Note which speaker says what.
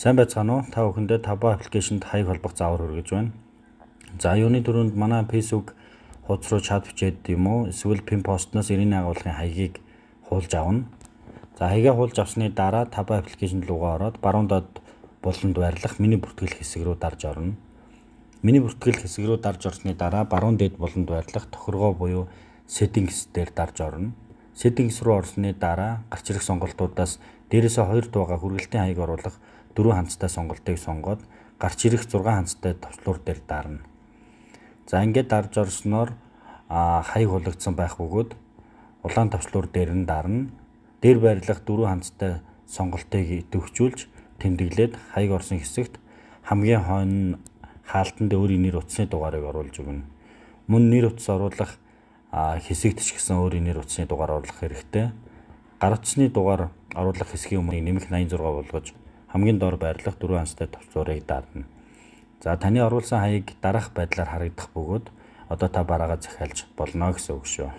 Speaker 1: Сайн байцгаана уу? Та бүхэндээ Taba аппликейшнд хаяг холбох заавар хүргэж байна. За юуны түрүүнд манай Facebook хуудас руу чат бичээд юм уу? Эсвэл пин постноос ирээний агуулгын хаягийг хуулж авна. За хаягаа хуулж авсны дараа Taba аппликейшнд руугаа ороод баруун доод буланд байрлах миний бүртгэл хэсэг рүү дарж орно. Миний бүртгэл хэсэг рүү дарж орсны дараа баруун дээд буланд байрлах тохиргоо буюу settings дээр дарж орно. Settings руу орсны дараа гарч ирэх сонголтуудаас дээрээсээ 2 дууга хүргэлтийн хаяг оруулах 4 ханцтай сонголтыг сонгоод гарч ирэх 6 ханцтай товчлуур дээр дарна. За ингээд дарж орсноор хаяг хулагдсан байх бөгөөд улаан товчлуур дээр нь дарна. Дээр байрлах 4 ханцтай сонголтыг идэвхжүүлж тэмдэглээд хаяг орсон хэсэгт хамгийн хойно хаалтанд өөрийн нэр утасны дугаарыг оруулж өгнө. Мөн нэр утас оруулах хэсэгт ч гэсэн өөрийн нэр утасны дугаар оруулах хэрэгтэй. Гар утасны дугаар оруулах хэсгийн өмнө нэмэх 86 болгож хамгийн доор байрлах 4 ханцтай товчлуурыг дарна. За таны оруулсан хаяг дараах байдлаар харагдах бөгөөд одоо та бараагаа захиалж болно гэсэн үг шүү.